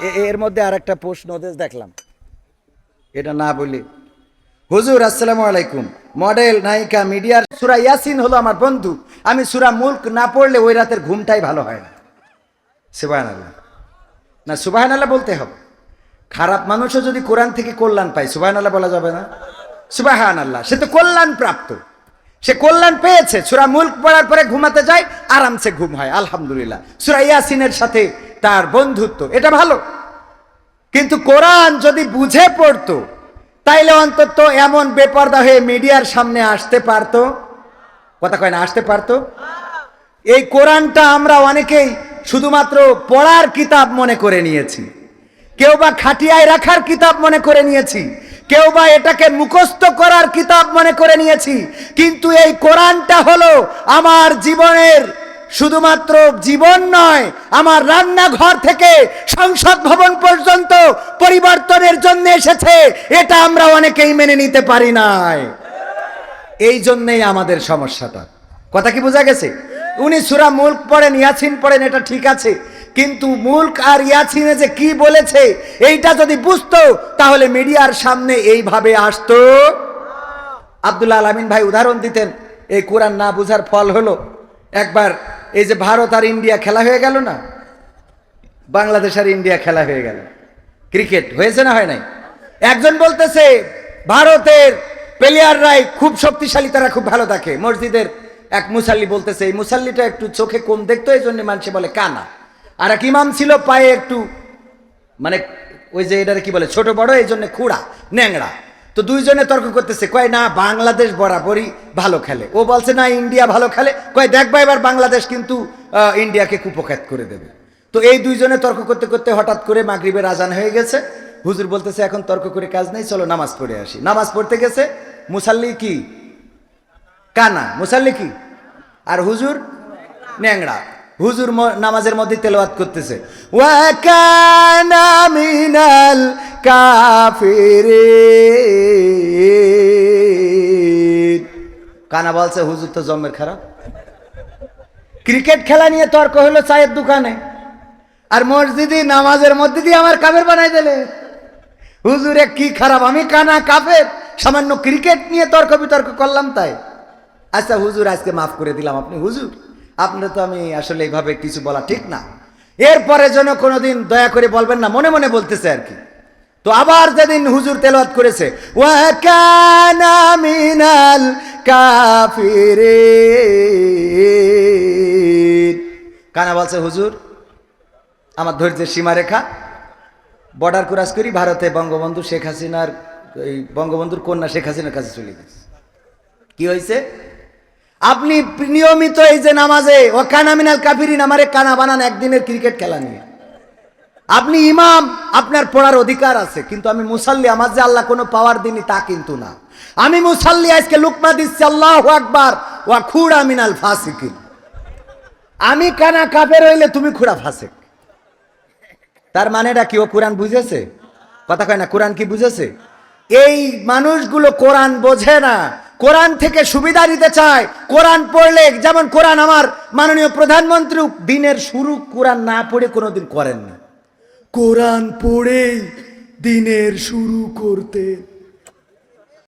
এর মধ্যে আর একটা প্রশ্ন দেখলাম, এটা না বলি। হুজুর আসসালামু আলাইকুম, মডেল নায়িকা মিডিয়ার সূরা ইয়াসিন হলো আমার বন্ধু, আমি সূরা মুলক না পড়লে ওই রাতের ঘুমটাই ভালো হয় না। সুবহানাল্লাহ, না সুবহানাল্লাহ বলতে হবে। খারাপ মানুষও যদি কোরআন থেকে কল্যাণ পায়, সুবহানাল্লাহ বলা যাবে না? সুবহানাল্লাহ, সে তো কল্যাণ প্রাপ্ত, সে কল্যাণ পেয়েছে। সূরা মুলক পড়ার পরে ঘুমাতে যায়, আরামসে ঘুম হয়, আলহামদুলিল্লাহ। সূরা ইয়াসিনের সাথে তার বন্ধুত্ব, এটা ভালো। কিন্তু কোরআন যদি বুঝে পড়তো তাইলে অন্তত এমন বেপরদা হয়ে মিডিয়ার সামনে আসতে পারতো। কথা কয় না, আসতে পারতো। এই কোরআনটা আমরা অনেকেই শুধুমাত্র পড়ার কিতাব মনে করে নিয়েছি, কেউ বা খাটিয়ায় রাখার কিতাব মনে করে নিয়েছি, কেউ বা এটাকে মুখস্থ করার কিতাব মনে করে নিয়েছি। কিন্তু এই কোরআনটা হলো আমার জীবনের, শুধুমাত্র জীবন নয়, আমার রান্নাঘর থেকে সংসদ ভবন পর্যন্ত পরিবর্তনের জন্য এসেছে। এটা আমরা অনেকেই মেনে নিতে পারি নাই, এই জন্যই আমাদের সমস্যাটা। কথা কি বোঝা গেছে? উনি সূরা মুলক পড়েন, ইয়াসিন পড়েন, এটা ঠিক আছে, কিন্তু মুলক আর ইয়াসিনে যে কি বলেছে এইটা যদি বুঝতো তাহলে মিডিয়ার সামনে এইভাবে আসতো। আব্দুল আলামিন ভাই উদাহরণ দিতেন, এই কোরআন না বুঝার ফল হলো একবার এই যে ভারত আর ইন্ডিয়া খেলা হয়ে গেল না, বাংলাদেশ আর ইন্ডিয়া খেলা হয়ে গেল, ক্রিকেট হয়েছে না হয় নাই? একজন বলতেছে ভারতের প্লেয়াররাই খুব শক্তিশালী, তারা খুব ভালো থাকে। মসজিদের এক মুসাল্লি বলতেছে এই মুসাল্লিটা একটু চোখে কম দেখতো, এই জন্য মানুষে বলে কানা। আর এক ইমাম ছিল পায়ে একটু মানে ওই যে এটা কি বলে ছোট বড়, এই জন্য খুঁড়া ন্যাংড়া। তো দুইজনে তর্ক করতেছে, কয় না বাংলাদেশ বরাবরই ভালো খেলে, ও বলছে না ইন্ডিয়া ভালো খেলে, কয় দেখবা এবার বাংলাদেশ কিন্তু ইন্ডিয়াকে কুপখাত করে দেবে। তো এই দুইজনে তর্ক করতে করতে হঠাৎ করে মাগরিবের আজান হয়ে গেছে। হুজুর বলতেছে এখন তর্ক করে কাজ নেই, চলো নামাজ পড়ে আসি। নামাজ পড়তে গেছে, মুসাল্লি কি কানা, মুসাল্লি কি, আর হুজুর ন্যাংড়া। হুজুর নামাজের মধ্যে তেলাওয়াত করতেছে, ওয়া কানা মিনাল কাফিরিন। কানা বলছে হুজুর তো জন্মের খারাপ। ক্রিকেট খেলা নিয়ে তর্ক হলো চায়ের দোকানে, আর মসজিদে নামাজের মধ্যে দিয়ে আমার কাফের বানাই দিলে। হুজুরে কি খারাপ, আমি কানা কাফের, সামান্য ক্রিকেট নিয়ে তর্ক বিতর্ক করলাম তাই। আচ্ছা হুজুর আজকে মাফ করে দিলাম, আপনি হুজুর আপনার তো আমি আসলে এইভাবে কিছু বলা ঠিক না, এরপরে যেন কোনোদিন দয়া করে বলবেন না, মনে মনে বলতেছে আর কি। তো আবার যেদিন হুজুর তেলাওয়াত করেছে ওয়া কানা মিনাল কাফিরিন, কানা বলছে হুজুর আমার ধৈর্যের সীমারেখা, বর্ডার ক্রস করি, ভারতে বঙ্গবন্ধু শেখ হাসিনার, এই বঙ্গবন্ধুর কন্যা শেখ হাসিনার কাছে চলে গেছে। কি হয়েছে? আপনি নিয়মিত এই যে নামাজে ও কানা মিনাল কাফিরিন আমারে কানা বানান একদিনের ক্রিকেট খেলা নিয়ে। আপনি ইমাম, আপনার পড়ার অধিকার আছে, কিন্তু আমি মুসাল্লি, আমার যে আল্লাহ কোনো পাওয়ার দিনি তা কিন্তু না। আমি মুসাল্লি, আজকে লুকমা দিচ্ছি আল্লাহু আকবার ওয়া খুড়া মিনাল ফাসিকিন। আমি কানা কাফের হইলে তুমি খুড়া ফাসিক। তার মানেটা কি? ও কোরআন বুঝেছে? কথা কয় না, কোরআন কি বুঝেছে? এই মানুষগুলো কোরআন বোঝে না, কোরআন থেকে সুবিধা নিতে চায়। কোরআন পড়লে, যেমন কোরআন আমার মাননীয় প্রধানমন্ত্রী দিনের শুরু কোরআন না পড়ে কোনোদিন করেন না, কোরআন পড়েই দিনের শুরু করতেন।